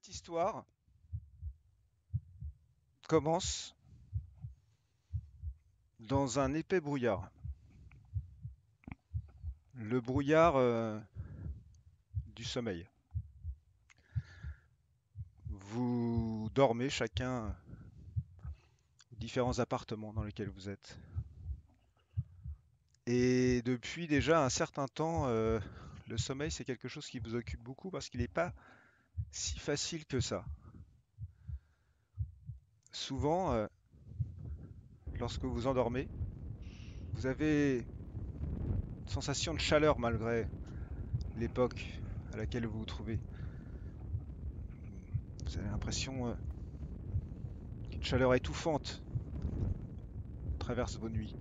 Cette histoire commence dans un épais brouillard. Le brouillard du sommeil. Vous dormez chacun aux différents appartements dans lesquels vous êtes. Et depuis déjà un certain temps, le sommeil c'est quelque chose qui vous occupe beaucoup parce qu'il n'est pas si facile que ça. Souvent, lorsque vous endormez, vous avez une sensation de chaleur malgré l'époque à laquelle vous vous trouvez. Vous avez l'impression qu'une chaleur étouffante traverse vos nuits.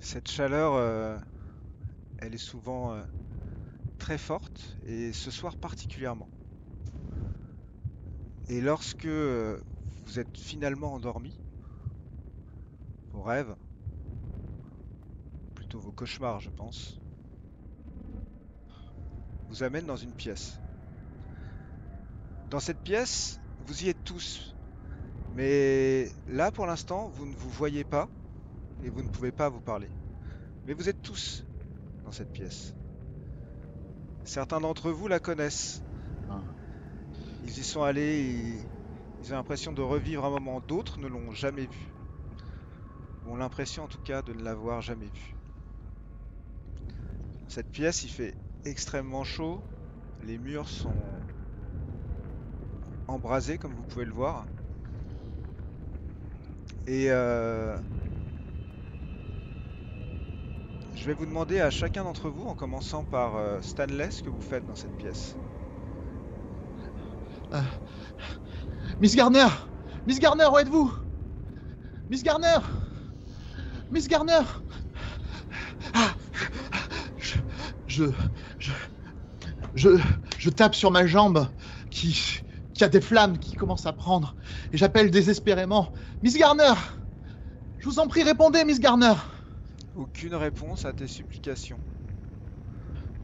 Cette chaleur, elle est souvent très forte et ce soir particulièrement. Et lorsque vous êtes finalement endormi, vos rêves, plutôt vos cauchemars je pense, vous amènent dans une pièce. Dans cette pièce, vous y êtes tous. Mais là, pour l'instant, vous ne vous voyez pas et vous ne pouvez pas vous parler. Mais vous êtes tous dans cette pièce. Certains d'entre vous la connaissent. Ils y sont allés et ils ont l'impression de revivre un moment. D'autres ne l'ont jamais vu. Ou ont l'impression en tout cas de ne l'avoir jamais vu. Dans cette pièce, il fait extrêmement chaud. Les murs sont embrasés comme vous pouvez le voir. Et je vais vous demander à chacun d'entre vous, en commençant par Stanley, ce que vous faites dans cette pièce. Miss Garner! Miss Garner, où êtes-vous? Miss Garner! Miss Garner! Ah, je tape sur ma jambe qui a des flammes qui commencent à prendre et j'appelle désespérément Miss Garner! Je vous en prie, répondez, Miss Garner! Aucune réponse à tes supplications.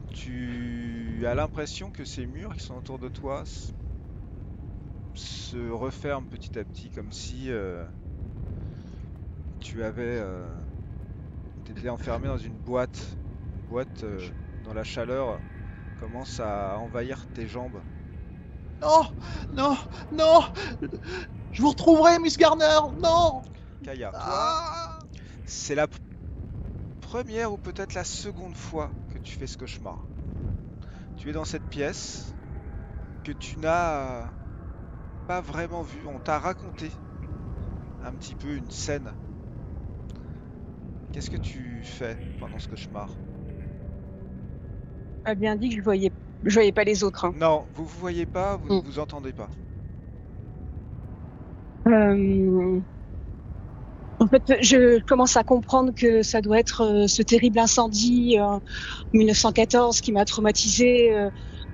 Tu as l'impression que ces murs qui sont autour de toi se referment petit à petit, comme si tu avais été enfermé dans une boîte. Une boîte dont la chaleur commence à envahir tes jambes. Non! Non! Non! Je vous retrouverai, Miss Garner! Non! Kaya, toi, c'est la première ou peut-être la seconde fois que tu fais ce cauchemar. Tu es dans cette pièce que tu n'as pas vraiment vue. On t'a raconté un petit peu une scène. Qu'est-ce que tu fais pendant ce cauchemar? A bien dit que je voyais pas les autres. Hein. Non, vous vous voyez pas, vous ne vous entendez pas. En fait, je commence à comprendre que ça doit être ce terrible incendie en 1914 qui m'a traumatisée.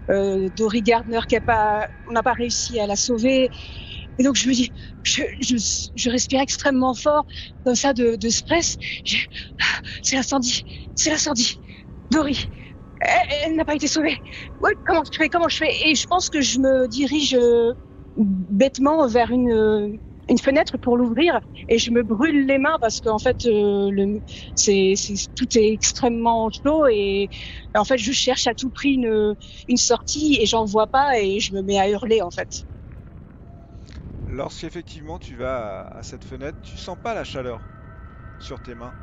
Dory Gardner on n'a pas réussi à la sauver. Et donc je me dis, je respire extrêmement fort, comme ça de stress. C'est l'incendie. Dory, elle n'a pas été sauvée. Ouais, comment je fais? Et je pense que je me dirige bêtement vers une fenêtre pour l'ouvrir et je me brûle les mains parce qu'en fait tout est extrêmement chaud et en fait je cherche à tout prix une sortie et j'en vois pas et je me mets à hurler en fait. Lorsqu'effectivement tu vas à cette fenêtre, tu sens pas la chaleur sur tes mains,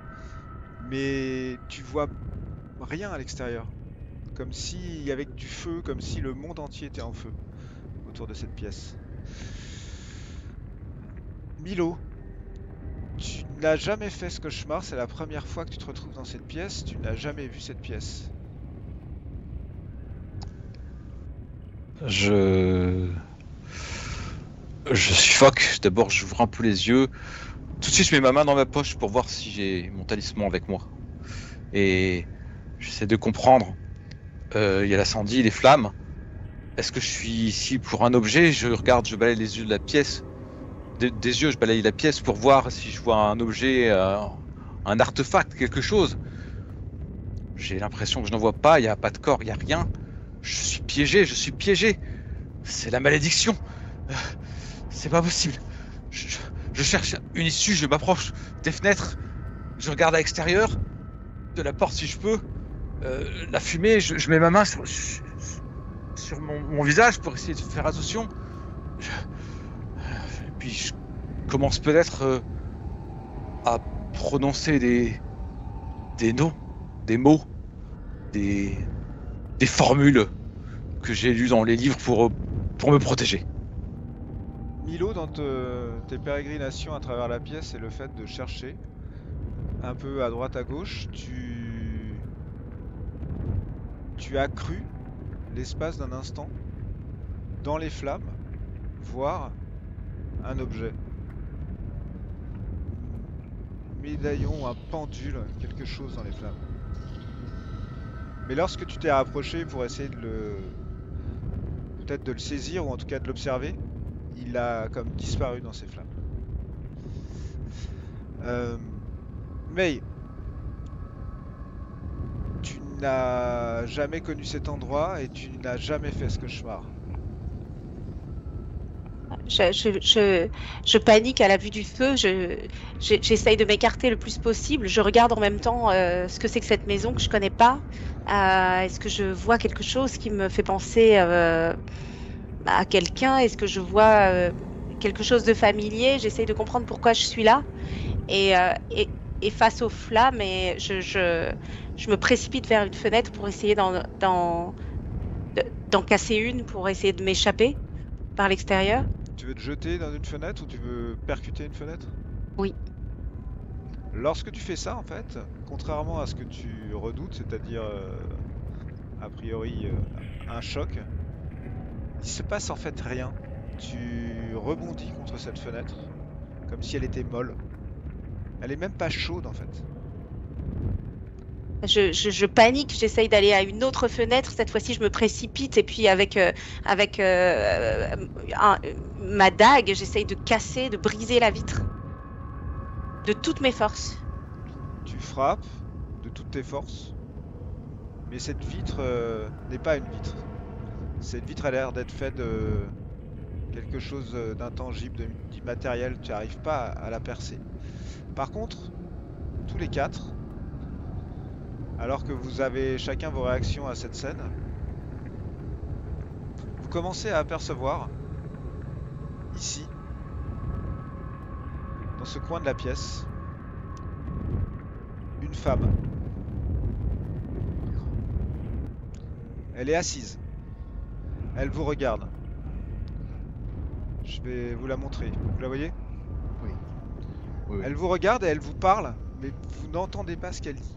mais tu vois rien à l'extérieur. Comme si avec du feu, comme si le monde entier était en feu autour de cette pièce. Milo, tu n'as jamais fait ce cauchemar, c'est la première fois que tu te retrouves dans cette pièce, tu n'as jamais vu cette pièce. Je suffoque, d'abord j'ouvre un peu les yeux, tout de suite je mets ma main dans ma poche pour voir si j'ai mon talisman avec moi. Et j'essaie de comprendre, il y a l'incendie, les flammes, est-ce que je suis ici pour un objet? Je regarde, je balaye les yeux de la pièce. Des yeux, je balaye la pièce pour voir si je vois un objet, un artefact, quelque chose. J'ai l'impression que je n'en vois pas, il n'y a pas de corps, il n'y a rien. Je suis piégé. C'est la malédiction. Euh, C'est pas possible. Je cherche une issue, je m'approche des fenêtres, je regarde à l'extérieur, de la porte si je peux. La fumée, je mets ma main sur mon visage pour essayer de faire attention. Et puis je commence peut-être à prononcer des noms, des mots, des formules que j'ai lues dans les livres pour me protéger. Milo, dans tes pérégrinations à travers la pièce et le fait de chercher un peu à droite à gauche, tu as cru l'espace d'un instant dans les flammes voir un objet. Un médaillon, un pendule, quelque chose dans les flammes. Mais lorsque tu t'es rapproché pour essayer peut-être de le saisir ou en tout cas de l'observer, il a comme disparu dans ces flammes. May, tu n'as jamais connu cet endroit et tu n'as jamais fait ce cauchemar. Je panique à la vue du feu, j'essaye de m'écarter le plus possible. Je regarde en même temps ce que c'est que cette maison que je connais pas. Est-ce que je vois quelque chose qui me fait penser à quelqu'un? Est-ce que je vois quelque chose de familier? J'essaye de comprendre pourquoi je suis là. Et face aux flammes, je me précipite vers une fenêtre pour essayer d'en casser une, pour essayer de m'échapper par l'extérieur. Tu veux te jeter dans une fenêtre ou tu veux percuter une fenêtre? Oui. Lorsque tu fais ça, en fait, contrairement à ce que tu redoutes, c'est-à-dire a priori un choc, il se passe en fait rien. Tu rebondis contre cette fenêtre comme si elle était molle. Elle est même pas chaude en fait. Je panique, j'essaye d'aller à une autre fenêtre. Cette fois-ci, je me précipite et puis avec ma dague, j'essaye de casser, de briser la vitre de toutes mes forces. Tu frappes de toutes tes forces, mais cette vitre n'est pas une vitre. Cette vitre a l'air d'être faite de quelque chose d'intangible, d'immatériel. Tu n'arrives pas à la percer. Par contre, tous les quatre, alors que vous avez chacun vos réactions à cette scène, vous commencez à apercevoir, ici, dans ce coin de la pièce, une femme. Elle est assise. Elle vous regarde. Je vais vous la montrer. Vous la voyez? Oui. Oui. Elle vous regarde et elle vous parle, mais vous n'entendez pas ce qu'elle dit.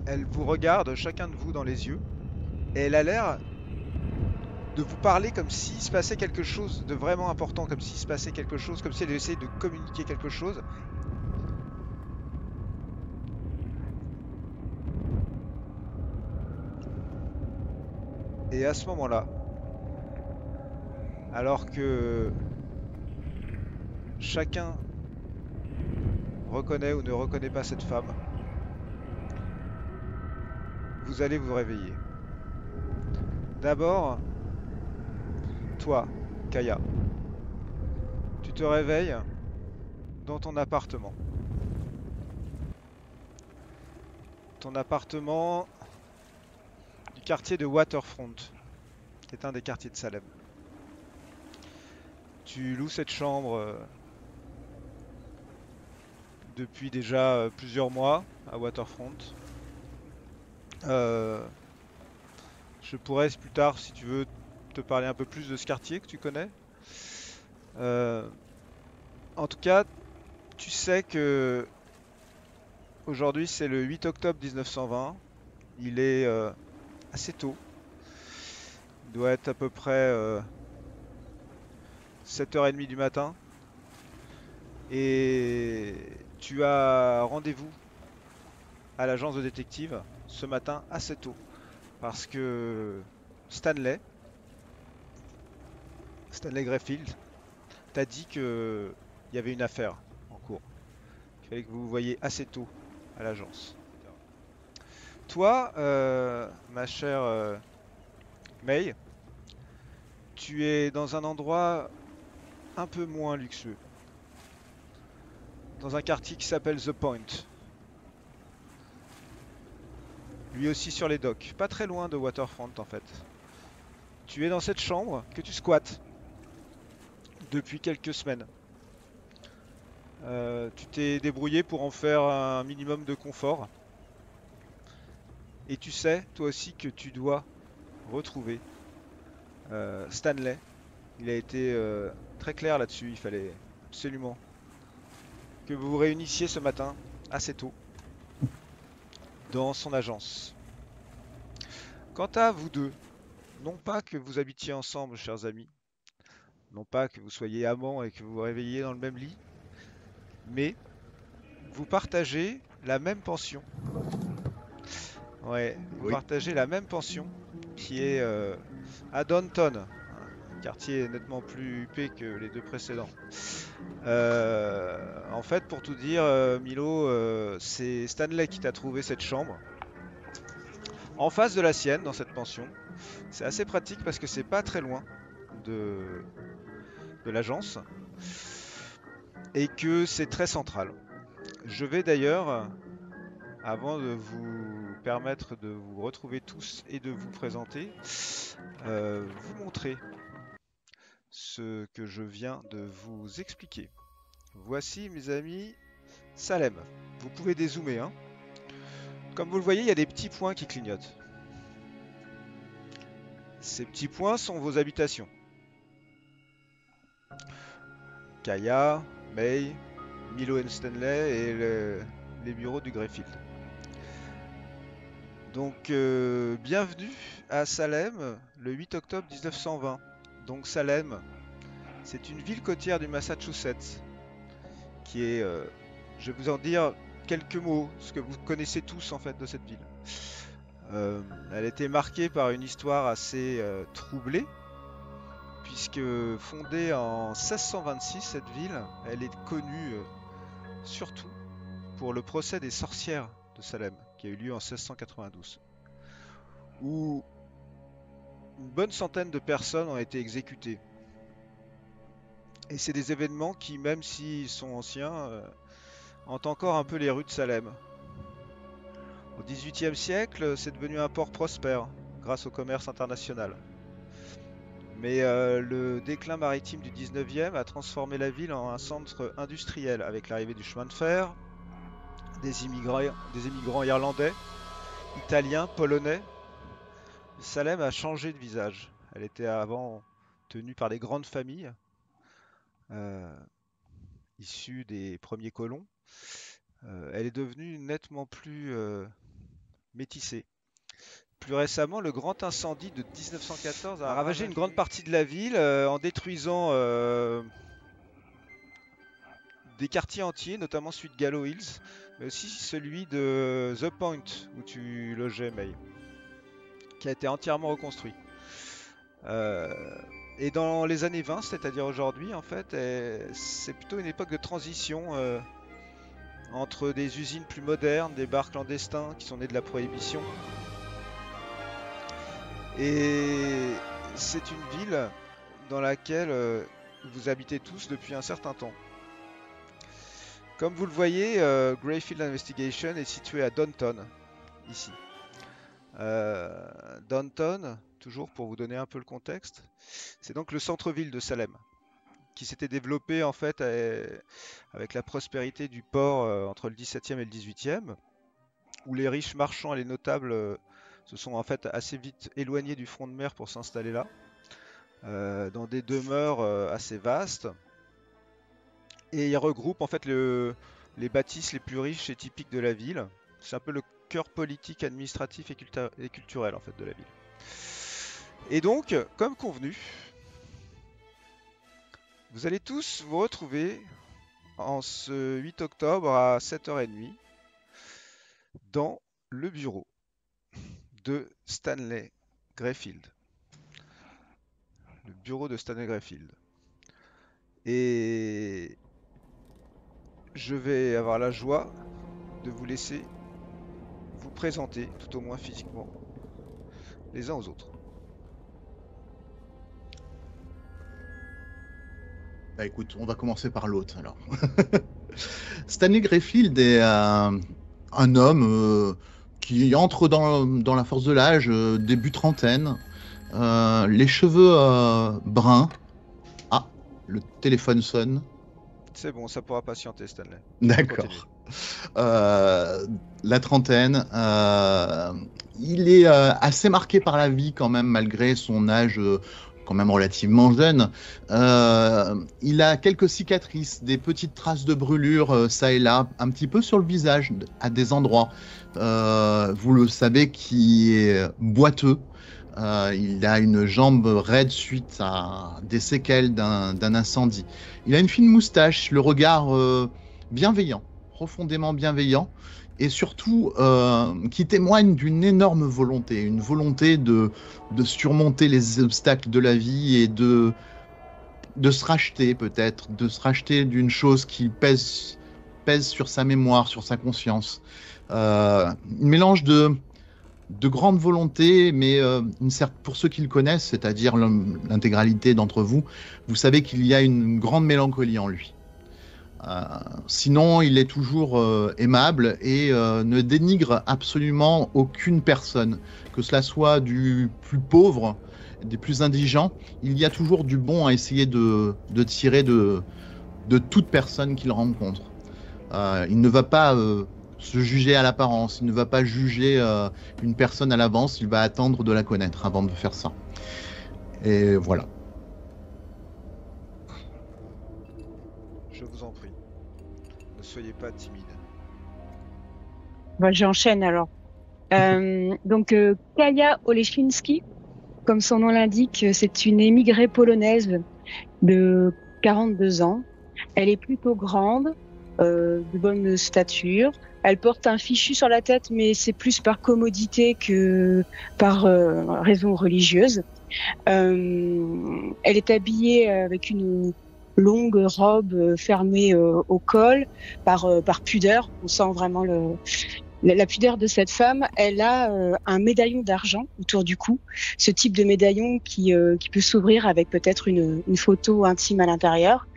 Elle vous regarde, chacun de vous, dans les yeux, et elle a l'air de vous parler comme s'il se passait quelque chose de vraiment important, comme s'il se passait quelque chose, comme si elle essayait de communiquer quelque chose. Et à ce moment-là, alors que chacun reconnaît ou ne reconnaît pas cette femme, vous allez vous réveiller. D'abord, toi, Kaya, tu te réveilles dans ton appartement. Ton appartement du quartier de Waterfront, qui est un des quartiers de Salem. Tu loues cette chambre depuis déjà plusieurs mois à Waterfront. Je pourrais plus tard, si tu veux, te parler un peu plus de ce quartier que tu connais. En tout cas, tu sais que aujourd'hui c'est le 8 octobre 1920. Il est assez tôt. Il doit être à peu près 7h30 du matin. Et tu as rendez-vous à l'agence de détective ce matin assez tôt. Parce que Stanley Greyfield t'a dit qu'il y avait une affaire en cours. Il fallait que vous vous voyiez assez tôt à l'agence. Toi, ma chère May, tu es dans un endroit un peu moins luxueux. Dans un quartier qui s'appelle The Point. Lui aussi sur les docks, pas très loin de Waterfront en fait. Tu es dans cette chambre que tu squattes depuis quelques semaines. Tu t'es débrouillé pour en faire un minimum de confort. Et tu sais, toi aussi, que tu dois retrouver Stanley. Il a été très clair là-dessus, il fallait absolument que vous vous réunissiez ce matin, assez tôt, dans son agence. Quant à vous deux, non pas que vous habitiez ensemble, chers amis, non pas que vous soyez amants et que vous vous réveilliez dans le même lit, mais vous partagez la même pension. Ouais, vous Oui. partagez la même pension qui est à Downton, un quartier nettement plus huppé que les deux précédents. En fait, pour tout dire, Milo, c'est Stanley qui t'a trouvé cette chambre en face de la sienne dans cette pension. C'est assez pratique parce que c'est pas très loin de l'agence et que c'est très central. Je vais d'ailleurs, avant de vous permettre de vous retrouver tous et de vous présenter, vous montrer ce que je viens de vous expliquer. Voici, mes amis, Salem. Vous pouvez dézoomer, hein. Comme vous le voyez, il y a des petits points qui clignotent. Ces petits points sont vos habitations. Kaya, May, Milo et Stanley et les bureaux du Greyfield. Donc, bienvenue à Salem le 8 octobre 1920. Donc Salem, c'est une ville côtière du Massachusetts qui est, je vais vous en dire quelques mots, ce que vous connaissez tous en fait de cette ville. Elle a été marquée par une histoire assez troublée, puisque fondée en 1626, cette ville, elle est connue surtout pour le procès des sorcières de Salem, qui a eu lieu en 1692, où une bonne centaine de personnes ont été exécutées. Et c'est des événements qui, même s'ils sont anciens, hantent encore un peu les rues de Salem. Au XVIIIe siècle, c'est devenu un port prospère grâce au commerce international. Mais le déclin maritime du 19e a transformé la ville en un centre industriel avec l'arrivée du chemin de fer, des immigrants irlandais, italiens, polonais. Salem a changé de visage. Elle était avant tenue par des grandes familles issues des premiers colons. Elle est devenue nettement plus métissée. Plus récemment, le grand incendie de 1914 a ravagé une grande partie de la ville en détruisant des quartiers entiers, notamment celui de Gallows Hills, mais aussi celui de The Point, où tu logeais, May, qui a été entièrement reconstruit. Et dans les années 20, c'est-à-dire aujourd'hui, en fait, c'est plutôt une époque de transition entre des usines plus modernes, des bars clandestins qui sont nés de la prohibition. Et c'est une ville dans laquelle vous habitez tous depuis un certain temps. Comme vous le voyez, Greyfield Investigation est situé à Downton, ici. Downton, toujours pour vous donner un peu le contexte, c'est donc le centre-ville de Salem, qui s'était développé en fait avec la prospérité du port entre le 17e et le 18e, où les riches marchands et les notables se sont en fait assez vite éloignés du front de mer pour s'installer là, dans des demeures assez vastes. Et ils regroupent en fait les bâtisses les plus riches et typiques de la ville. C'est un peu le cœur politique, administratif et culturel en fait de la ville. Et donc, comme convenu, vous allez tous vous retrouver en ce 8 octobre à 7h30 dans le bureau de Stanley Greyfield. Le bureau de Stanley Greyfield. Et je vais avoir la joie de vous laisser vous présenter, tout au moins physiquement, les uns aux autres. Bah écoute, on va commencer par l'autre alors. Stanley Greyfield est un homme qui entre dans la force de l'âge, début trentaine, les cheveux bruns. Ah, le téléphone sonne. C'est bon, ça pourra patienter, Stanley. D'accord. Continue. La trentaine. Il est assez marqué par la vie quand même, malgré son âge quand même relativement jeune. Il a quelques cicatrices, des petites traces de brûlure ça et là, un petit peu sur le visage, à des endroits. Vous le savez, qui est boiteux. Il a une jambe raide suite à des séquelles d'un incendie. Il a une fine moustache, le regard bienveillant, profondément bienveillant, et surtout qui témoigne d'une énorme volonté, une volonté de surmonter les obstacles de la vie et de se racheter peut-être, de se racheter d'une chose qui pèse sur sa mémoire, sur sa conscience. Un mélange de grande volonté, mais pour ceux qui le connaissent, c'est-à-dire l'intégralité d'entre vous, vous savez qu'il y a une grande mélancolie en lui. Sinon, il est toujours aimable et ne dénigre absolument aucune personne, que cela soit du plus pauvre, des plus indigents. Il y a toujours du bon à essayer de tirer de toute personne qu'il rencontre. Il ne va pas se juger à l'apparence, il ne va pas juger une personne à l'avance, il va attendre de la connaître avant de faire ça. Et voilà. Je vous en prie. Ne soyez pas timide. Bah, j'enchaîne alors. Donc, Kaja Oleszynski, comme son nom l'indique, c'est une émigrée polonaise de 42 ans. Elle est plutôt grande, de bonne stature. Elle porte un fichu sur la tête, mais c'est plus par commodité que par raison religieuse. Elle est habillée avec une longue robe fermée au col par pudeur. On sent vraiment la pudeur de cette femme. Elle a un médaillon d'argent autour du cou. Ce type de médaillon qui peut s'ouvrir avec peut-être une photo intime à l'intérieur.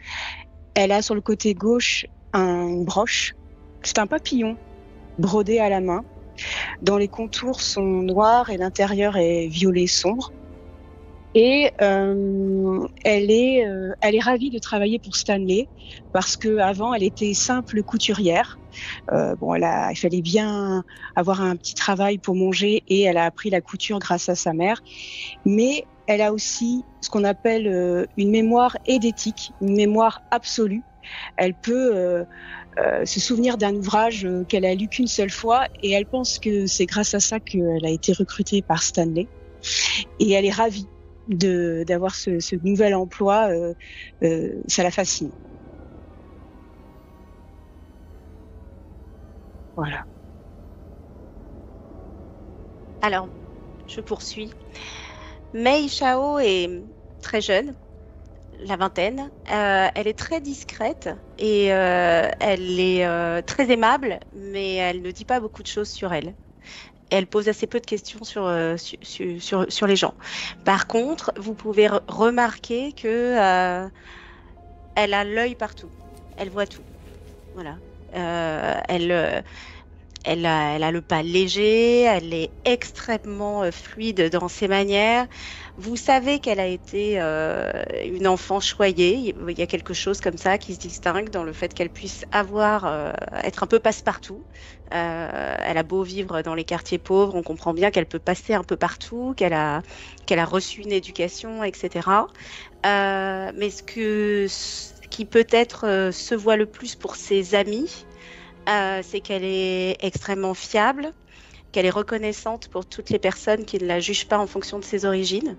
Elle a sur le côté gauche une broche. C'est un papillon brodé à la main, dont les contours sont noirs et l'intérieur est violet sombre. Et elle est ravie de travailler pour Stanley parce que avant elle était simple couturière. Il fallait bien avoir un petit travail pour manger et elle a appris la couture grâce à sa mère. Mais elle a aussi ce qu'on appelle une mémoire édétique, une mémoire absolue. Elle peut se souvenir d'un ouvrage qu'elle a lu qu'une seule fois et elle pense que c'est grâce à ça qu'elle a été recrutée par Stanley. Et elle est ravie d'avoir ce nouvel emploi, ça la fascine. Voilà. Alors, je poursuis. Mei Chao est très jeune, la vingtaine. Elle est très discrète et elle est très aimable, mais elle ne dit pas beaucoup de choses sur elle. Elle pose assez peu de questions sur les gens. Par contre, vous pouvez remarquer que elle a l'œil partout. Elle voit tout. Voilà. Elle a le pas léger, elle est extrêmement fluide dans ses manières. Vous savez qu'elle a été une enfant choyée. Il y a quelque chose comme ça qui se distingue dans le fait qu'elle puisse être un peu passe-partout. Elle a beau vivre dans les quartiers pauvres, on comprend bien qu'elle peut passer un peu partout, qu'elle a reçu une éducation, etc. Mais ce qui peut-être se voit le plus pour ses amis, c'est qu'elle est extrêmement fiable, qu'elle est reconnaissante pour toutes les personnes qui ne la jugent pas en fonction de ses origines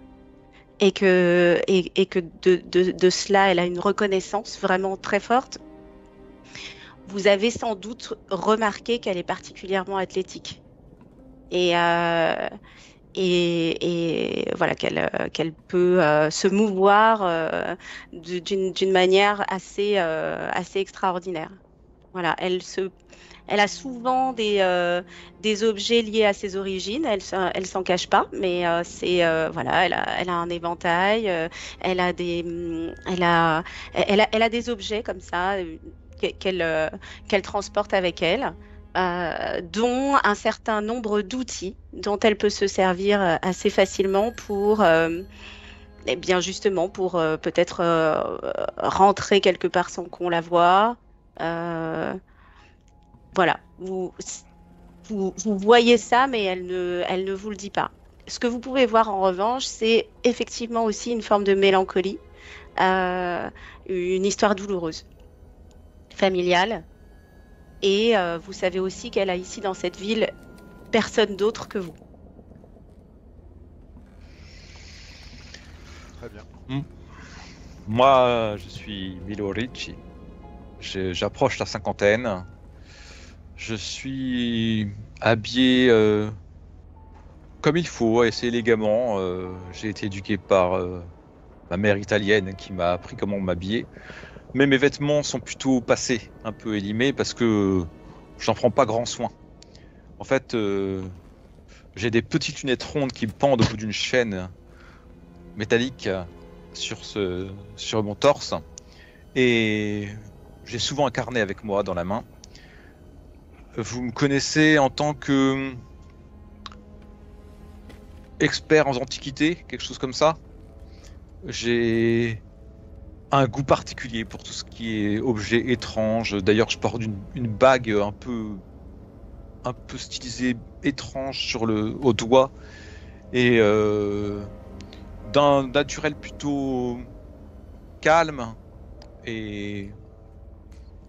et que de cela, elle a une reconnaissance vraiment très forte. Vous avez sans doute remarqué qu'elle est particulièrement athlétique et voilà qu'elle peut se mouvoir d'une manière assez extraordinaire. Voilà, elle a souvent des objets liés à ses origines. Elle s'en cache pas, mais voilà, elle a un éventail. Elle a des objets comme ça qu'elle transporte avec elle, dont un certain nombre d'outils dont elle peut se servir assez facilement pour eh bien justement pour peut-être rentrer quelque part sans qu'on la voie. Euh, voilà, vous voyez ça, mais elle ne vous le dit pas. Ce que vous pouvez voir en revanche, c'est effectivement aussi une forme de mélancolie, euh, une histoire douloureuse, familiale. Et vous savez aussi qu'elle a ici dans cette ville personne d'autre que vous. Très bien. Moi, je suis Milo Ricci. J'approche la cinquantaine. Je suis habillé comme il faut, assez élégamment. J'ai été éduqué par ma mère italienne qui m'a appris comment m'habiller. Mais mes vêtements sont plutôt passés, un peu élimés, parce que j'en prends pas grand soin. En fait, j'ai des petites lunettes rondes qui pendent au bout d'une chaîne métallique sur mon torse. Et j'ai souvent un carnet avec moi dans la main. Vous me connaissez en tant que expert en antiquité, quelque chose comme ça. J'ai un goût particulier pour tout ce qui est objet étrange. D'ailleurs, je porte une bague un peu stylisée, étrange au doigt, et d'un naturel plutôt calme, et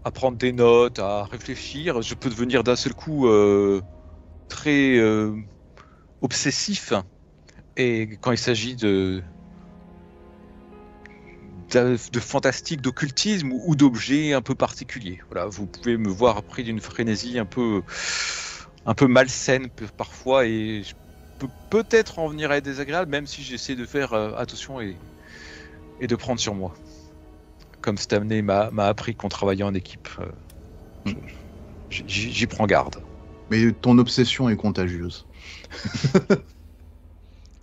à prendre des notes, à réfléchir. Je peux devenir d'un seul coup très obsessif, et quand il s'agit de fantastique, d'occultisme ou d'objets un peu particuliers. Voilà, vous pouvez me voir pris d'une frénésie un peu malsaine parfois, et je peux peut-être en venir à être désagréable, même si j'essaie de faire attention et de prendre sur moi. Comme Stamney m'a appris qu'on travaillait en équipe. J'y prends garde. Mais ton obsession est contagieuse.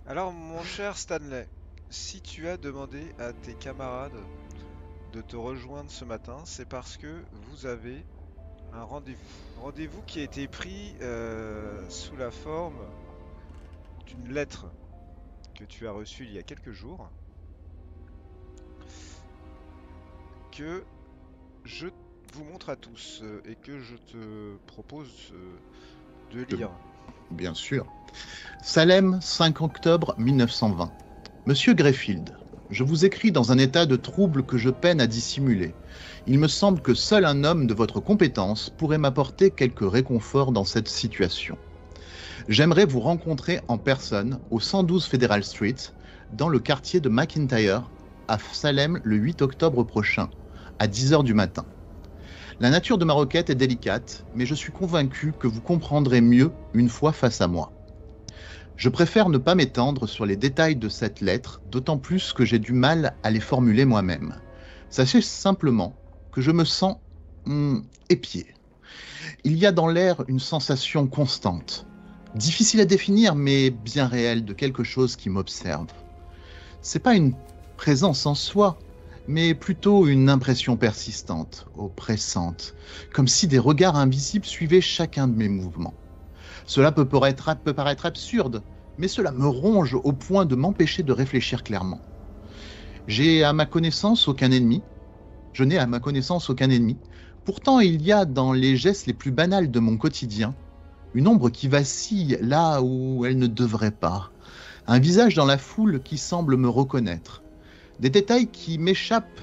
Alors, mon cher Stanley, si tu as demandé à tes camarades de te rejoindre ce matin, c'est parce que vous avez un rendez-vous. Rendez-vous qui a été pris sous la forme d'une lettre que tu as reçue il y a quelques jours, que je vous montre à tous et que je te propose de lire. Bien sûr. Salem, 5 octobre 1920. Monsieur Greyfield, je vous écris dans un état de trouble que je peine à dissimuler. Il me semble que seul un homme de votre compétence pourrait m'apporter quelque réconfort dans cette situation. J'aimerais vous rencontrer en personne au 112 Federal Street, dans le quartier de McIntyre, à Salem, le 8 octobre prochain, à 10h du matin. La nature de ma requête est délicate, mais je suis convaincu que vous comprendrez mieux une fois face à moi. Je préfère ne pas m'étendre sur les détails de cette lettre, d'autant plus que j'ai du mal à les formuler moi-même. Sachez simplement que je me sens épié. Il y a dans l'air une sensation constante, difficile à définir mais bien réelle, de quelque chose qui m'observe. C'est pas une présence en soi, mais plutôt une impression persistante, oppressante, comme si des regards invisibles suivaient chacun de mes mouvements. Cela peut paraître absurde, mais cela me ronge au point de m'empêcher de réfléchir clairement. Je n'ai à ma connaissance aucun ennemi. Pourtant, il y a dans les gestes les plus banals de mon quotidien une ombre qui vacille là où elle ne devrait pas. Un visage dans la foule qui semble me reconnaître. Des détails qui m'échappent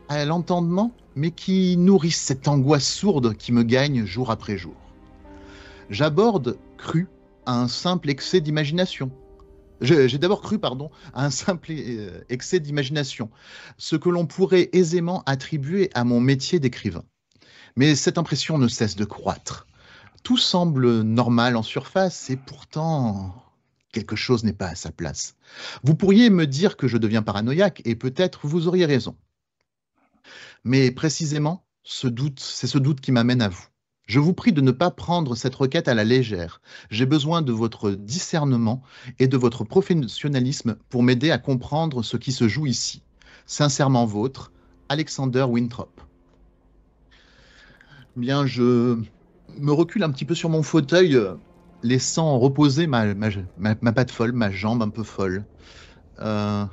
à l'entendement, mais qui nourrissent cette angoisse sourde qui me gagne jour après jour. J'aborde cru à un simple excès d'imagination. J'ai d'abord cru, à un simple excès d'imagination, ce que l'on pourrait aisément attribuer à mon métier d'écrivain. Mais cette impression ne cesse de croître. Tout semble normal en surface et pourtant quelque chose n'est pas à sa place. Vous pourriez me dire que je deviens paranoïaque et peut-être vous auriez raison. Mais précisément, C'est ce doute qui m'amène à vous. Je vous prie de ne pas prendre cette requête à la légère. J'ai besoin de votre discernement et de votre professionnalisme pour m'aider à comprendre ce qui se joue ici. Sincèrement vôtre, Alexander Winthrop. Bien, je me recule un petit peu sur mon fauteuil, laissant reposer ma patte folle, ma jambe un peu folle. Euh,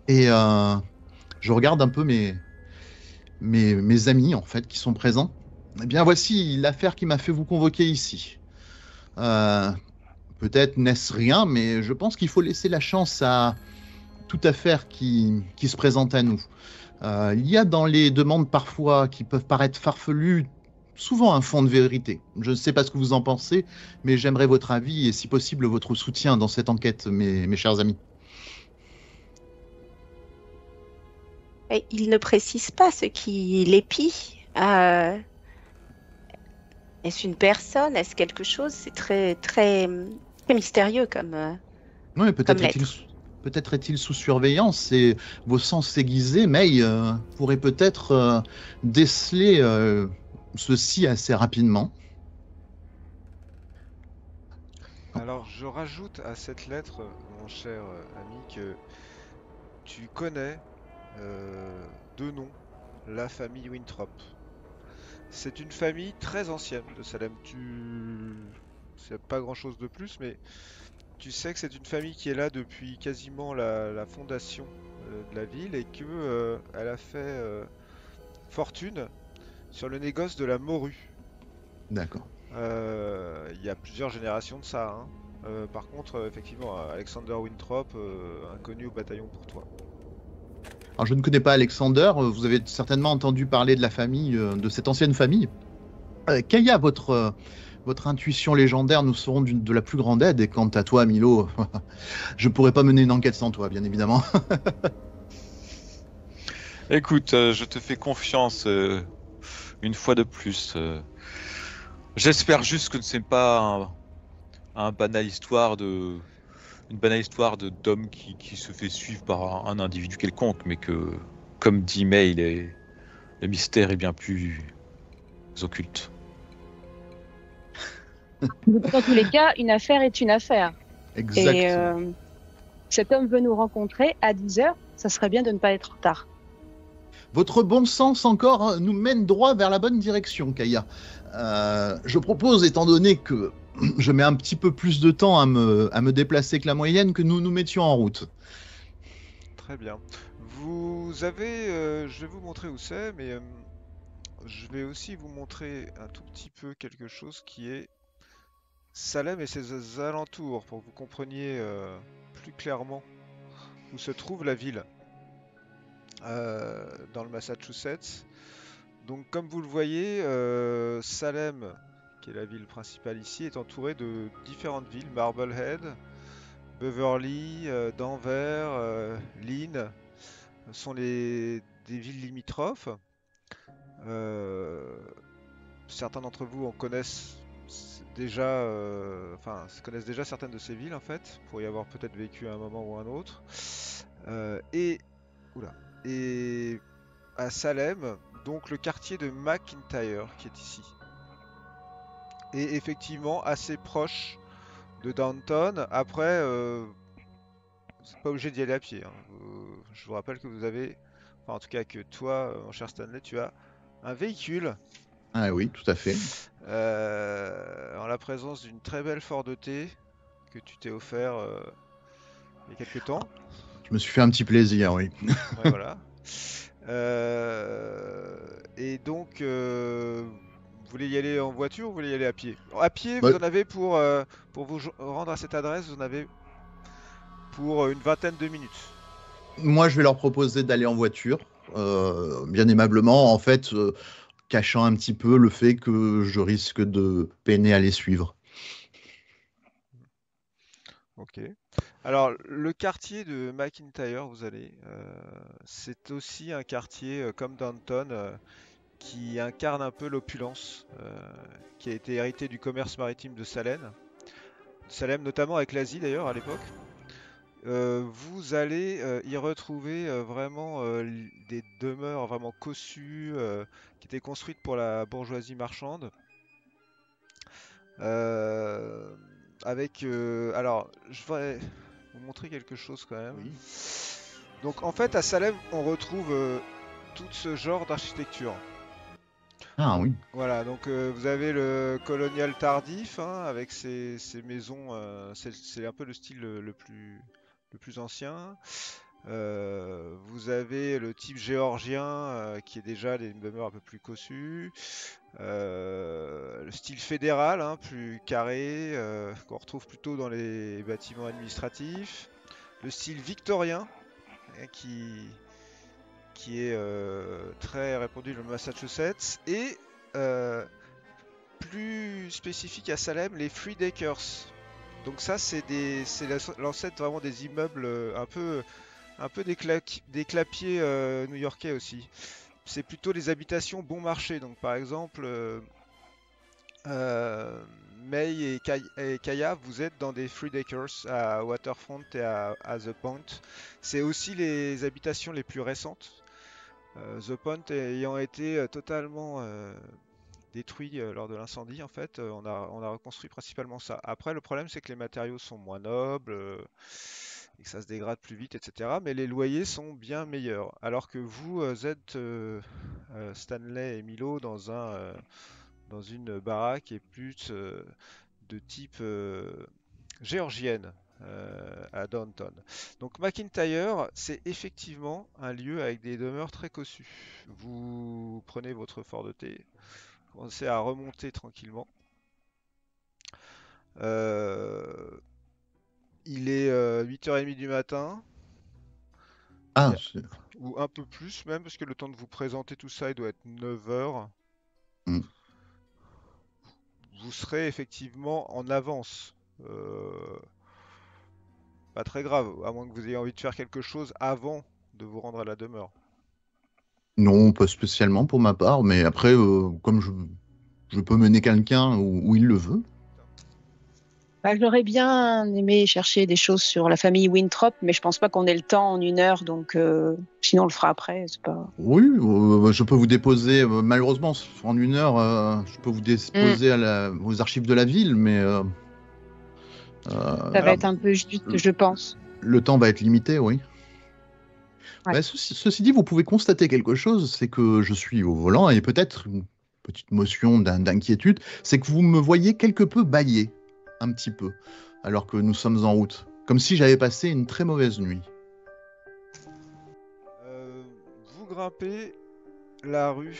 et je regarde un peu mes amis, en fait, qui sont présents. Eh bien, voici l'affaire qui m'a fait vous convoquer ici. Euh, Peut-être n'est-ce rien, mais je pense qu'il faut laisser la chance à toute affaire qui se présente à nous. Il y a dans les demandes parfois qui peuvent paraître farfelues, souvent un fond de vérité. Je ne sais pas ce que vous en pensez, mais j'aimerais votre avis et si possible votre soutien dans cette enquête, mes chers amis. Et il ne précise pas ce qui l'épie. Est-ce une personne? Est-ce quelque chose? C'est très, très, très mystérieux Oui, comme lettre. peut-être est-il sous surveillance et vos sens aiguisés, May, pourraient peut-être déceler ceci assez rapidement. Alors, je rajoute à cette lettre, mon cher ami, que tu connais de nom la famille Winthrop. C'est une famille très ancienne de Salem. Tu sais pas grand-chose de plus, mais tu sais que c'est une famille qui est là depuis quasiment la fondation de la ville et que elle a fait fortune sur le négoce de la morue. D'accord. Il y a plusieurs générations de ça, hein. Par contre, effectivement, Alexander Winthrop, inconnu au bataillon pour toi. Alors, je ne connais pas Alexander, vous avez certainement entendu parler de la famille, de cette ancienne famille. Kaya, votre intuition légendaire nous seront de la plus grande aide, et quant à toi, Milo, je pourrais pas mener une enquête sans toi, bien évidemment. Écoute, je te fais confiance une fois de plus. J'espère juste que ce n'est pas une banale histoire d'homme qui se fait suivre par un individu quelconque, mais que, comme dit May, le mystère est bien plus occulte. Dans tous les cas, une affaire est une affaire. Exactement. Et cet homme veut nous rencontrer à 10h. Ça serait bien de ne pas être en retard. Votre bon sens encore nous mène droit vers la bonne direction, Kaya. Je propose, étant donné que je mets un petit peu plus de temps à me déplacer que la moyenne, que nous nous mettions en route. Très bien. Vous avez, je vais vous montrer où c'est, mais je vais aussi vous montrer un tout petit peu quelque chose qui est Salem et ses alentours, pour que vous compreniez plus clairement où se trouve la ville dans le Massachusetts. Donc comme vous le voyez, Salem, qui est la ville principale ici, est entourée de différentes villes, Marblehead, Beverly, Denver, Lynn, sont des villes limitrophes. Certains d'entre vous en connaissent déjà, connaissent déjà certaines de ces villes en fait, pour y avoir peut-être vécu à un moment ou un autre. Et à Salem, donc le quartier de McIntyre qui est ici, est effectivement assez proche de Downton. Après, vous n'êtes pas obligé d'y aller à pied, hein. Je vous rappelle que vous avez, enfin en tout cas que toi, mon cher Stanley, tu as un véhicule Ah oui, tout à fait. en la présence d'une très belle Ford T que tu t'es offert il y a quelques temps. Je me suis fait un petit plaisir, oui. Ouais, voilà. Et donc, vous voulez y aller en voiture ou vous voulez y aller à pied? À pied, vous Ouais. en avez pour vous rendre à cette adresse, vous en avez pour une vingtaine de minutes. Moi, je vais leur proposer d'aller en voiture, bien aimablement, en fait, cachant un petit peu le fait que je risque de peiner à les suivre. Ok. Alors, le quartier de McIntyre, vous allez, c'est aussi un quartier comme Downton qui incarne un peu l'opulence qui a été hérité du commerce maritime de Salem. Salem, notamment avec l'Asie d'ailleurs à l'époque. vous allez y retrouver vraiment des demeures vraiment cossues qui étaient construites pour la bourgeoisie marchande. Euh, alors, je vais vous montrer quelque chose quand même. Oui. Donc en fait, à Salem, on retrouve tout ce genre d'architecture. Ah oui. Voilà, donc vous avez le colonial tardif hein, avec ces maisons, c'est un peu le style le plus ancien. Vous avez le type géorgien qui est déjà des demeures un peu plus cossues. Le style fédéral, hein, plus carré, qu'on retrouve plutôt dans les bâtiments administratifs. Le style victorien, hein, qui est très répandu dans le Massachusetts. Et euh, plus spécifique à Salem, les Three Deckers. Donc ça, c'est l'ancêtre vraiment des immeubles un peu des clapiers new-yorkais aussi. C'est plutôt des habitations bon marché. Donc par exemple, May et Kaya, vous êtes dans des Three Deckers à Waterfront et à The Point. C'est aussi les habitations les plus récentes. The Point ayant été totalement détruit lors de l'incendie, en fait, on a reconstruit principalement ça. Après, le problème, c'est que les matériaux sont moins nobles et que ça se dégrade plus vite, etc. Mais les loyers sont bien meilleurs. Alors que vous êtes Stanley et Milo dans une baraque qui est plus de type géorgienne à Downton. Donc McIntyre, c'est effectivement un lieu avec des demeures très cossues. Vous prenez votre fort de thé, commencez à remonter tranquillement. Euh, il est 8h30 du matin, Ah, et- ou un peu plus même, parce que le temps de vous présenter tout ça, il doit être 9h. Hmm. Vous serez effectivement en avance. Euh, Pas très grave, à moins que vous ayez envie de faire quelque chose avant de vous rendre à la demeure. non, pas spécialement pour ma part, mais après, comme je peux mener quelqu'un où il le veut. Bah, j'aurais bien aimé chercher des choses sur la famille Winthrop, mais je pense pas qu'on ait le temps en 1 heure, donc sinon on le fera après. C'est pas. Oui, je peux vous déposer, malheureusement, en 1 heure, je peux vous déposer aux archives de la ville, mais Ça va Alors, être un peu juste, je pense. le temps va être limité, oui. Ouais. Bah, ceci dit, vous pouvez constater quelque chose, c'est que je suis au volant et peut-être une petite motion d'inquiétude, c'est que vous me voyez quelque peu bâiller, un petit peu, alors que nous sommes en route, comme si j'avais passé une très mauvaise nuit. vous grimpez la rue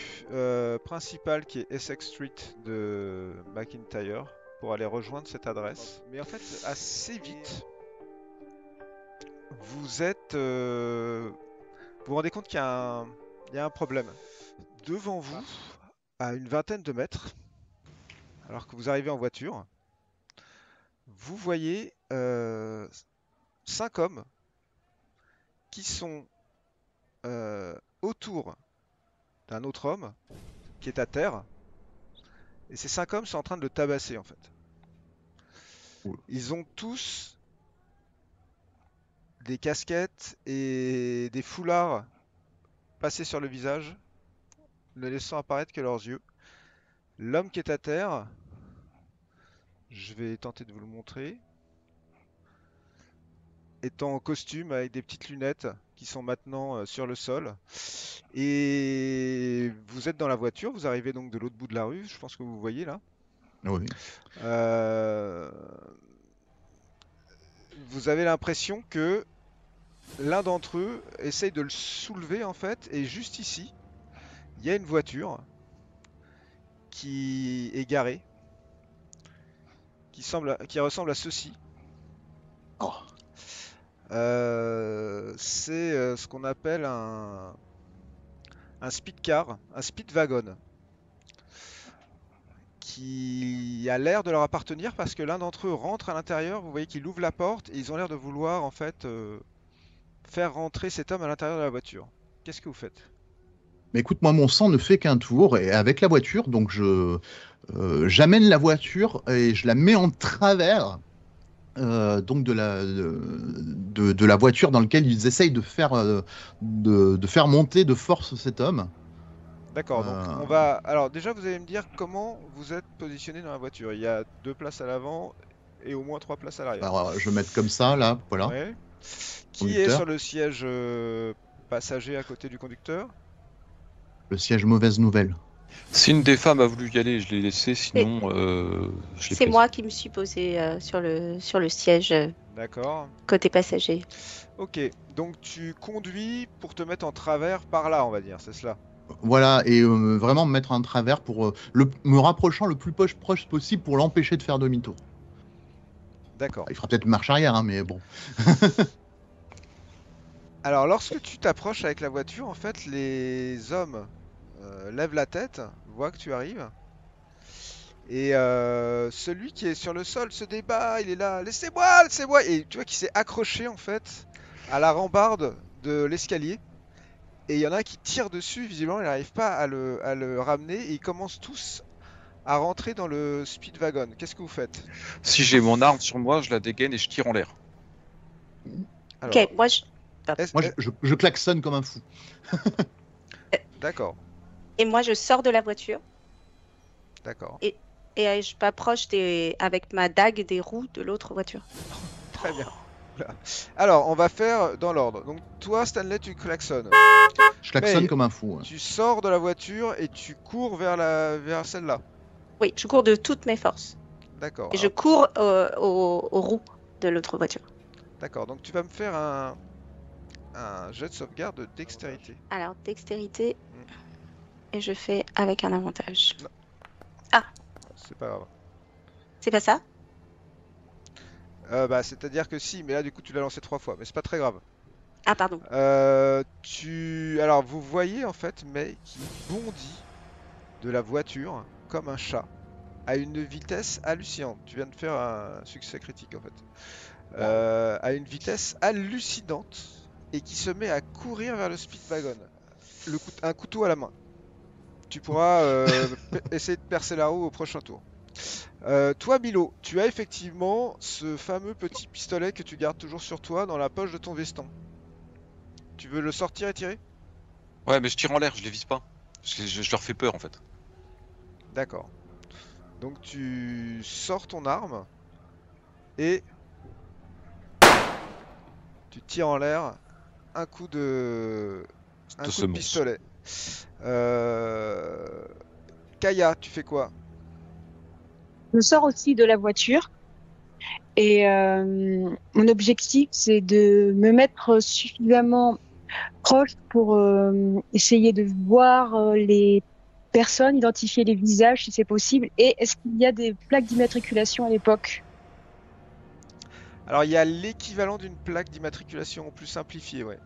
principale qui est Essex Street de McIntyre pour aller rejoindre cette adresse. Mais en fait, assez vite, vous êtes, vous vous rendez compte il y a un problème. Devant vous, à une vingtaine de mètres, alors que vous arrivez en voiture, vous voyez 5 hommes qui sont autour d'un autre homme qui est à terre. Et ces 5 hommes sont en train de le tabasser en fait. Oula. Ils ont tous des casquettes et des foulards passés sur le visage, ne laissant apparaître que leurs yeux. L'homme qui est à terre, je vais tenter de vous le montrer, est en costume avec des petites lunettes qui sont maintenant sur le sol. Et vous êtes dans la voiture, vous arrivez donc de l'autre bout de la rue, je pense que vous voyez là. Oui. Euh, Vous avez l'impression que l'un d'entre eux essaye de le soulever en fait, et juste ici, il y a une voiture qui est garée, qui ressemble à ceci. Oh. C'est ce qu'on appelle un speedcar, un speedwagon, qui a l'air de leur appartenir parce que l'un d'entre eux rentre à l'intérieur. Vous voyez qu'il ouvre la porte et ils ont l'air de vouloir en fait faire rentrer cet homme à l'intérieur de la voiture. Qu'est-ce que vous faites? Mais écoute, moi, mon sang ne fait qu'un tour et avec la voiture, donc j'amène la voiture et je la mets en travers donc de la voiture dans laquelle ils essayent de faire monter de force cet homme. D'accord, donc on va... Alors déjà, vous allez me dire comment vous êtes positionné dans la voiture. Il y a 2 places à l'avant et au moins 3 places à l'arrière. Alors, je vais mettre comme ça, là, voilà, Ouais. Qui est conducteur. sur le siège passager à côté du conducteur? Le siège mauvaise nouvelle. Si une des femmes a voulu y aller, je l'ai laissé, sinon je l'ai C'est prise. moi qui me suis posée sur le siège D'accord. côté passager. Ok, donc tu conduis pour te mettre en travers par là, on va dire, c'est cela. Voilà, et vraiment me mettre en travers pour me rapprochant le plus proche possible pour l'empêcher de faire demi-tour. D'accord. Il fera peut-être marche arrière, hein, mais bon. Alors lorsque tu t'approches avec la voiture, en fait, les hommes lèvent la tête, voient que tu arrives. Et celui qui est sur le sol se débat, il est là, laissez-moi, laissez-moi. Et tu vois qu'il s'est accroché en fait à la rambarde de l'escalier. Et il y en a un qui tire dessus, visiblement il n'arrive pas à le ramener. Et ils commencent tous à rentrer dans le speedwagon. Qu'est-ce que vous faites? Si j'ai mon arme sur moi, je la dégaine et je tire en l'air. Alors, Ok, moi je... Moi, je klaxonne comme un fou. D'accord, Et moi je sors de la voiture d'accord. et je m'approche avec ma dague des roues de l'autre voiture. Très bien. Oula. Alors, on va faire dans l'ordre. Donc toi, Stanley, tu klaxonnes. Je klaxonne Mais comme un fou. Ouais. tu sors de la voiture et tu cours vers celle-là. Oui, je cours de toutes mes forces. D'accord. Et je cours aux roues de l'autre voiture. D'accord. Donc tu vas me faire un jet de sauvegarde de dextérité. Alors, dextérité. Et je fais avec un avantage. C'est pas grave. C'est pas ça? Bah, c'est-à-dire que si, mais là du coup tu l'as lancé 3 fois, mais c'est pas très grave. Ah, pardon. Alors vous voyez en fait, mais qui bondit de la voiture comme un chat à une vitesse hallucinante. Tu viens de faire un succès critique en fait. À une vitesse hallucinante et qui se met à courir vers le speedwagon. Un couteau à la main. Tu pourras essayer de percer la roue au prochain tour. Toi, Milo, tu as effectivement ce fameux petit pistolet que tu gardes toujours sur toi dans la poche de ton veston. Tu veux le sortir et tirer? Ouais, mais je tire en l'air, je les vise pas. Je leur fais peur en fait. D'accord. Donc tu sors ton arme et tu tires en l'air un coup de semonce. pistolet. Kaya, tu fais quoi? Je sors aussi de la voiture et mon objectif, c'est de me mettre suffisamment proche pour essayer de voir les personnes, identifier les visages si c'est possible. Et est-ce qu'il y a des plaques d'immatriculation à l'époque? Alors il y a l'équivalent d'une plaque d'immatriculation plus simplifiée, ouais.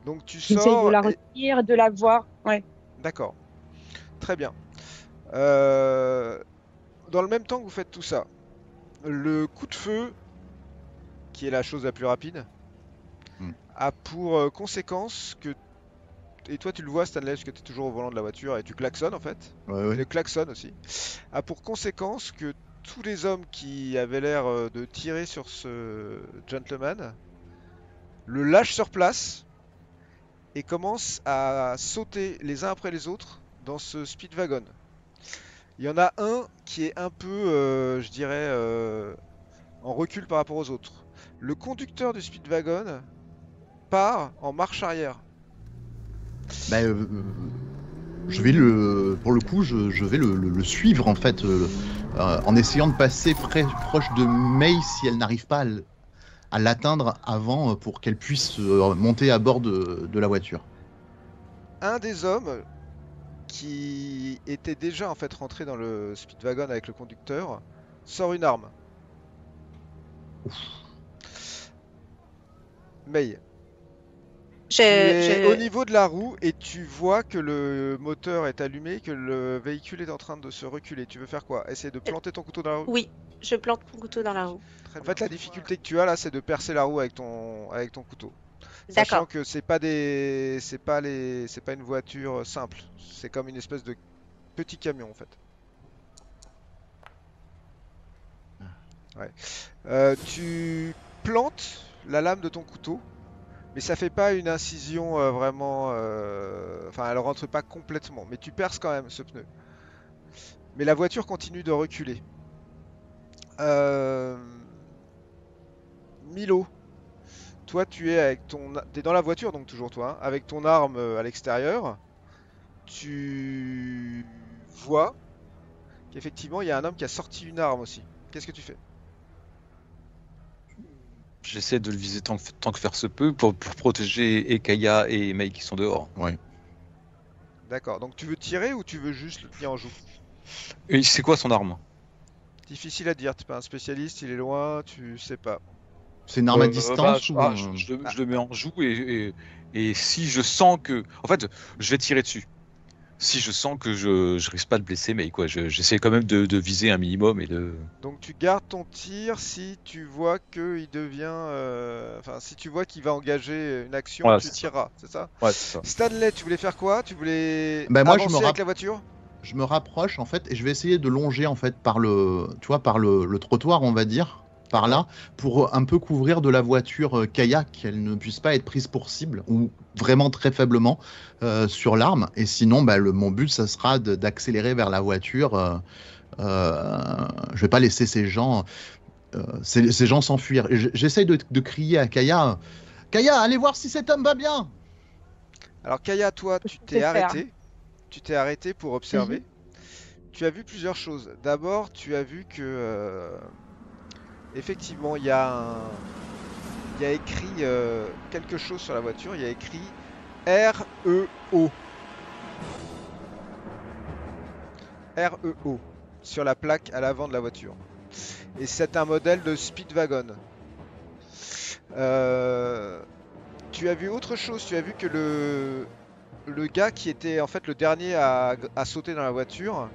Donc tu J'essaye de sors la et... retenir, de la voir. Ouais. D'accord. Très bien. Dans le même temps que vous faites tout ça, le coup de feu, qui est la chose la plus rapide, a pour conséquence que... Et toi tu le vois Stanley, parce que tu es toujours au volant de la voiture et tu klaxonnes en fait. Ouais. Et le klaxon aussi. A pour conséquence que tous les hommes qui avaient l'air de tirer sur ce gentleman le lâchent sur place et commencent à sauter les uns après les autres dans ce speedwagon. Il y en a un qui est un peu, je dirais, en recul par rapport aux autres. Le conducteur du speedwagon part en marche arrière. Bah, je vais pour le coup, je vais le suivre en fait, en essayant de passer proche de May si elle n'arrive pas à l'atteindre avant pour qu'elle puisse monter à bord de la voiture. Un des hommes qui était déjà en fait rentré dans le speedwagon avec le conducteur sort une arme. May, tu es au niveau de la roue et tu vois que le moteur est allumé, que le véhicule est en train de se reculer. Tu veux faire quoi? Essayer de planter ton couteau dans la roue? Oui, je plante mon couteau dans la roue. En fait, la difficulté que tu as là, c'est de percer la roue avec ton couteau. Sachant D'accord. que c'est pas une voiture simple. C'est comme une espèce de petit camion en fait. Tu plantes la lame de ton couteau, mais ça fait pas une incision vraiment. Enfin, elle rentre pas complètement, mais tu perces quand même ce pneu. Mais la voiture continue de reculer. Euh, Milo, toi tu es avec t'es dans la voiture donc toujours toi, hein, avec ton arme à l'extérieur. Tu vois qu'effectivement il y a un homme qui a sorti une arme aussi. Qu'est-ce que tu fais? J'essaie de le viser tant que faire se peut pour protéger Ekaya et Mei qui sont dehors. Ouais. D'accord, donc tu veux tirer ou tu veux juste le tenir en joue? Et c'est quoi son arme? Difficile à dire, t'es pas un spécialiste, il est loin, tu sais pas. C'est une arme à Bah, distance ou je le mets en joue et si je sens que... En fait, je vais tirer dessus. Si je sens que je risque pas de blesser, mais quoi, j'essaie quand même de viser un minimum et de... Donc tu gardes ton tir si tu vois qu'il devient... Enfin, si tu vois qu'il va engager une action, Ouais, tu c'est ça. tireras, c'est ça? Ouais, c'est ça. Stanley, tu voulais faire quoi? Tu voulais Bah, moi, avancer avec la voiture? je me rapproche en fait et je vais essayer de longer en fait par le, tu vois, par le trottoir, on va dire, par là, pour un peu couvrir de la voiture Kaya, qu'elle ne puisse pas être prise pour cible ou vraiment très faiblement sur l'arme. Et sinon, bah, mon but, ça sera d'accélérer vers la voiture. Je vais pas laisser ces gens s'enfuir. Et j'essaye de crier à Kaya, Kaya, allez voir si cet homme va bien. Alors Kaya, toi, Je tu peux t'es faire. arrêté. Tu t'es arrêté pour observer. Tu as vu plusieurs choses. D'abord, tu as vu que effectivement, il y a écrit quelque chose sur la voiture. Il y a écrit REO. REO sur la plaque à l'avant de la voiture. Et c'est un modèle de Speedwagon. Tu as vu autre chose. Tu as vu que le gars qui était en fait le dernier à sauter dans la voiture,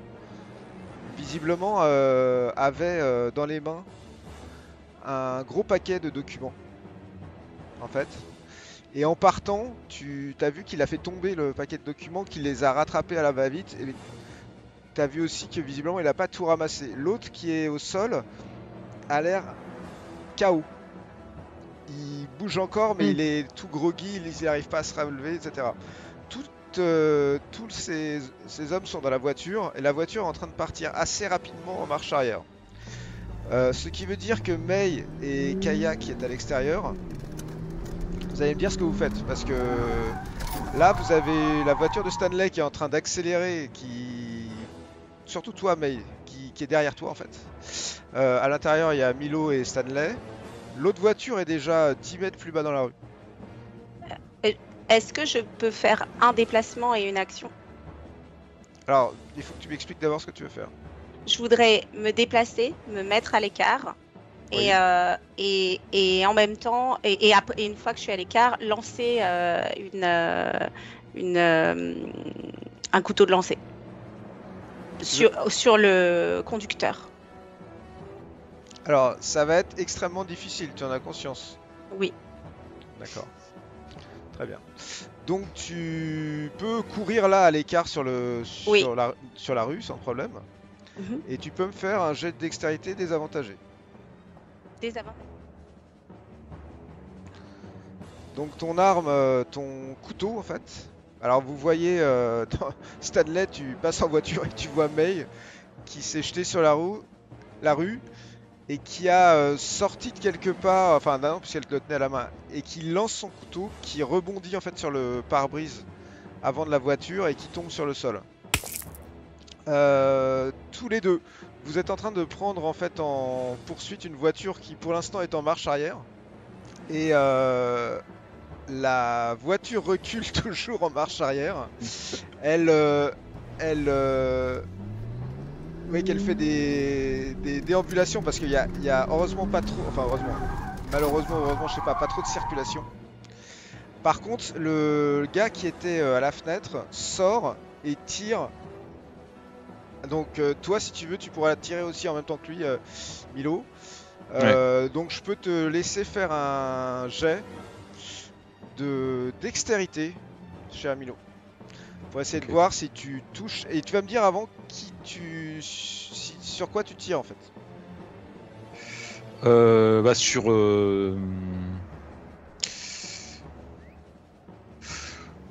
visiblement avait dans les mains un gros paquet de documents, en fait. Et en partant, tu as vu qu'il a fait tomber le paquet de documents, qu'il les a rattrapés à la va-vite. Et tu as vu aussi que visiblement il n'a pas tout ramassé. L'autre qui est au sol a l'air KO. Il bouge encore, mais il est tout groggy, il n'y arrive pas à se relever, etc. Tous ces hommes sont dans la voiture et la voiture est en train de partir assez rapidement en marche arrière. Ce qui veut dire que Mei et Kaya qui est à l'extérieur, vous allez me dire ce que vous faites parce que là vous avez la voiture de Stanley qui est en train d'accélérer, surtout toi Mei, qui est derrière toi en fait. À l'intérieur il y a Milo et Stanley. L'autre voiture est déjà 10 mètres plus bas dans la rue. Est-ce que je peux faire un déplacement et une action? Alors, il faut que tu m'expliques d'abord ce que tu veux faire. Je voudrais me déplacer, me mettre à l'écart Oui. et en même temps, et une fois que je suis à l'écart, lancer un couteau de lancer sur le conducteur. Alors, ça va être extrêmement difficile, tu en as conscience? Oui. D'accord. Très bien. Donc tu peux courir là à l'écart sur la rue sans problème. Et tu peux me faire un jet de dextérité désavantagé. Désavantagé. Donc ton arme, ton couteau en fait. Alors vous voyez Stanley, tu passes en voiture et tu vois Mei qui s'est jetée sur la rue et qui a sorti de quelque part, enfin non, puisqu'elle le tenait à la main, et qui lance son couteau, qui rebondit en fait sur le pare-brise avant de la voiture et qui tombe sur le sol. Tous les deux, vous êtes en train de prendre en fait en poursuite une voiture qui pour l'instant est en marche arrière. Et la voiture recule toujours en marche arrière. Oui, qu'elle fait des déambulations parce qu'il y a heureusement pas trop, enfin heureusement, malheureusement, heureusement, je sais pas trop de circulation. Par contre, le gars qui était à la fenêtre sort et tire. Donc toi, si tu veux, tu pourras tirer aussi en même temps que lui, Milo. Donc je peux te laisser faire un jet de dextérité, cher Milo. Pour essayer de voir si tu touches. Et tu vas me dire avant sur quoi tu tires en fait. Sur...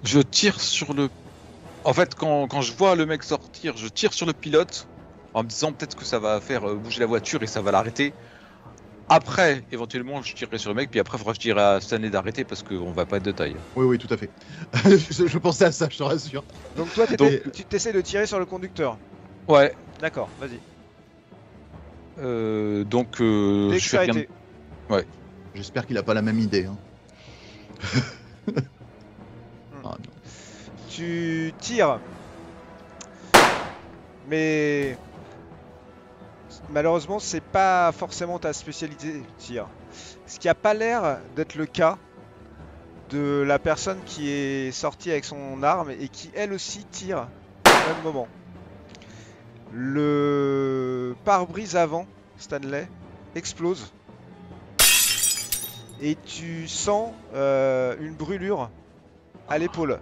Je tire sur le... En fait, quand je vois le mec sortir, je tire sur le pilote en me disant peut-être que ça va faire bouger la voiture et ça va l'arrêter. Après, éventuellement, je tirerai sur le mec, puis après, il faudra que je dirai à Stanley d'arrêter parce qu'on va pas être de taille. Oui, oui, tout à fait. Je pensais à ça, je te rassure. Donc toi, tu t'essaies de tirer sur le conducteur. Ouais. D'accord, vas-y. Je fais rien. Ouais. J'espère qu'il a pas la même idée. Hein. Ah, tu tires. Mais malheureusement, c'est pas forcément ta spécialité, tir. Ce qui a pas l'air d'être le cas de la personne qui est sortie avec son arme et qui elle aussi tire au même moment. Le pare-brise avant, Stanley, explose. Et tu sens une brûlure à l'épaule.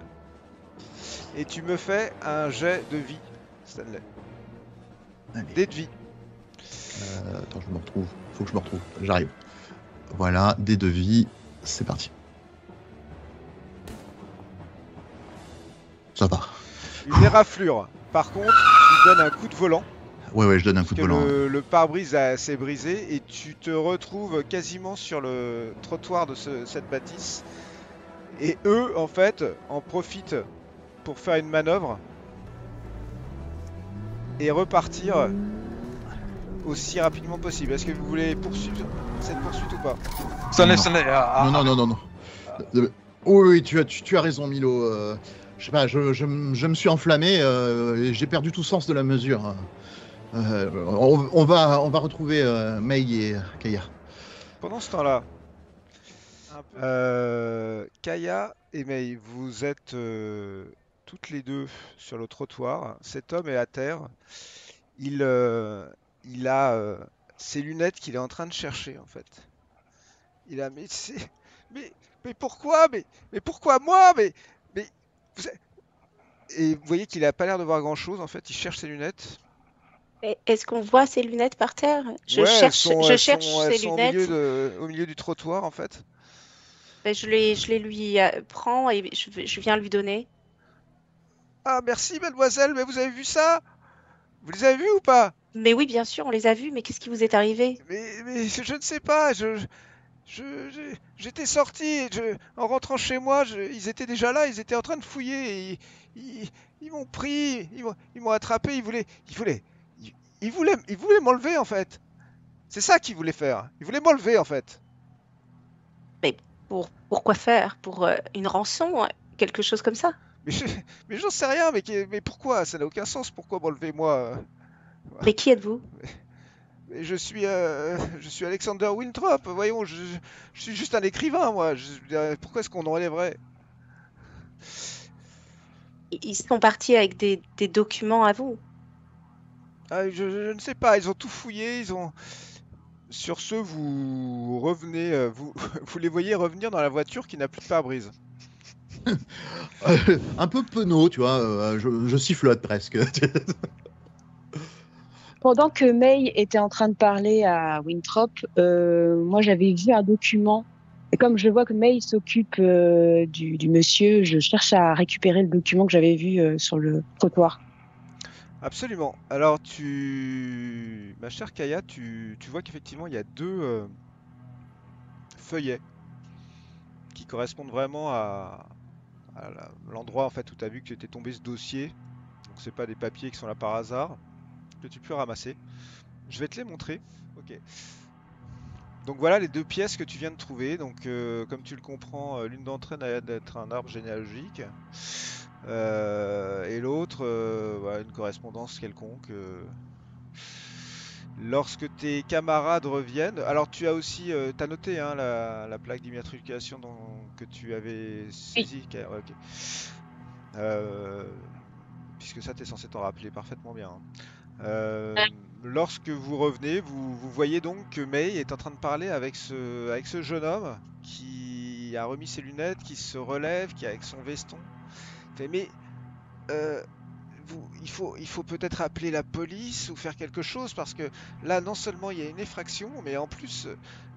Et tu me fais un jet de vie, Stanley. allez. Dé de vie. Attends, je me retrouve. Faut que je me retrouve. J'arrive. Voilà, dés de vie. C'est parti. Ça va. Une éraflure. Par contre, tu donnes un coup de volant. Ouais, je donne un coup de volant. Le pare-brise s'est brisé et tu te retrouves quasiment sur le trottoir de cette bâtisse. Et eux, en fait, en profitent pour faire une manœuvre et repartir aussi rapidement possible. Est-ce que vous voulez poursuivre cette poursuite ou pas? Stanley. Non. Oui, tu as raison, Milo. Je sais pas, je me suis enflammé et j'ai perdu tout sens de la mesure. On va retrouver May et Kaya. Pendant ce temps-là, Kaya et May, vous êtes toutes les deux sur le trottoir. Cet homme est à terre. Il a ses lunettes qu'il est en train de chercher en fait. Il a mais pourquoi mais pourquoi moi mais vous êtes- et vous voyez qu'il a pas l'air de voir grand chose en fait. Il cherche ses lunettes. Est-ce qu'on voit ses lunettes par terre? Je Ouais, cherche elles ses sont lunettes. au milieu du trottoir en fait. Ben, je les lui prends et je viens lui donner. Ah merci mademoiselle, mais vous avez vu ça? Vous les avez vus ou pas? Mais oui, bien sûr, on les a vus, mais qu'est-ce qui vous est arrivé? Mais je ne sais pas, j'étais sorti, en rentrant chez moi, ils étaient déjà là, ils étaient en train de fouiller, et ils m'ont pris, ils m'ont attrapé, ils voulaient m'enlever en fait. C'est ça qu'ils voulaient faire, ils voulaient m'enlever en fait. Mais pour quoi faire? Pour une rançon? Quelque chose comme ça? Mais mais j'en sais rien, mais pourquoi? Ça n'a aucun sens, pourquoi m'enlever moi? Mais qui êtes-vous? Mais je suis Alexander Winthrop, voyons, je suis juste un écrivain moi, pourquoi est-ce qu'on enlèverait? Ils sont partis avec des documents à vous. Ah, je ne sais pas, ils ont tout fouillé, ils ont... Sur ce, vous revenez, vous les voyez revenir dans la voiture qui n'a plus de pare-brise. Un peu penaud, tu vois. Je sifflote presque. Pendant que May était en train de parler à Winthrop, moi j'avais vu un document. Et comme je vois que May s'occupe du monsieur, je cherche à récupérer le document que j'avais vu sur le trottoir. Absolument. Alors ma chère Kaya, tu vois qu'effectivement il y a deux feuillets qui correspondent vraiment à l'endroit en fait où tu as vu que tu étais tombé ce dossier. Donc c'est pas des papiers qui sont là par hasard, que tu peux ramasser. Je vais te les montrer. Ok. Donc voilà les deux pièces que tu viens de trouver. Donc comme tu le comprends, l'une d'entre elles a l'air d'être un arbre généalogique. Et l'autre, voilà, une correspondance quelconque. Lorsque tes camarades reviennent, alors tu as aussi, t'as noté hein, la plaque d'immatriculation que tu avais saisie, ouais, ok. Puisque ça, t'es censé t'en rappeler parfaitement bien. Hein. Lorsque vous revenez, vous voyez donc que May est en train de parler avec ce jeune homme qui a remis ses lunettes, qui se relève, qui est avec son veston. Il fait, mais il faut peut-être appeler la police ou faire quelque chose parce que là, non seulement il y a une effraction, mais en plus,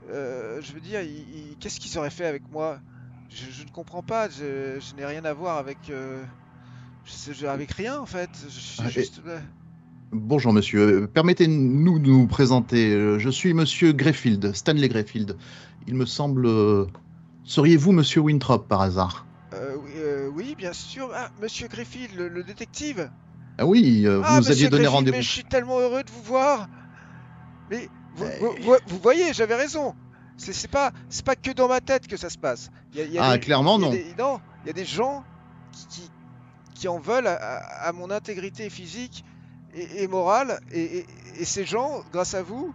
je veux dire, qu'est-ce qu'ils auraient fait avec moi? Je ne comprends pas. Je n'ai rien à voir avec, avec rien en fait. Je suis Ah, juste. Bonjour monsieur, permettez-nous de nous présenter. Je suis monsieur Greyfield, Stanley Greyfield. Il me semble... Seriez-vous monsieur Winthrop par hasard? Oui, oui, bien sûr. Ah, Monsieur Greyfield, le détective. Ah oui, vous Ah, nous aviez Monsieur donné Greyfield, mais rendez-vous. je suis tellement heureux de vous voir. Mais Euh, vous voyez, j'avais raison. C'est pas que dans ma tête que ça se passe. Il y a Ah, des, clairement il y a non. des, non, il y a des gens qui en veulent à mon intégrité physique et morale. Et ces gens, grâce à vous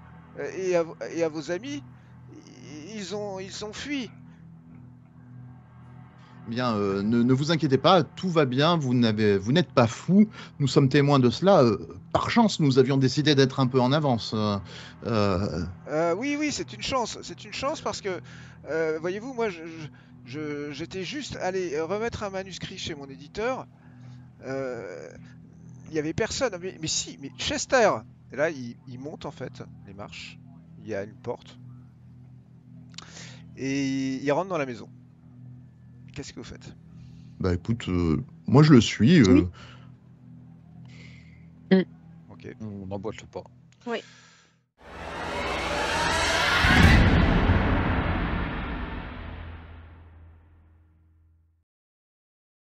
et à vos amis, ils ont fui. Bien, ne vous inquiétez pas, tout va bien, vous n'êtes pas fou, nous sommes témoins de cela. Par chance, nous avions décidé d'être un peu en avance. Oui, oui, c'est une chance parce que, voyez-vous, moi, j'étais juste allé remettre un manuscrit chez mon éditeur. Euh, Il y avait personne. Mais si, mais Chester. Et là, il monte en fait les marches. Il y a une porte et il rentre dans la maison. Qu'est-ce que vous faites? Bah écoute, moi je le suis. Oui. Ok. On emboîte le pas.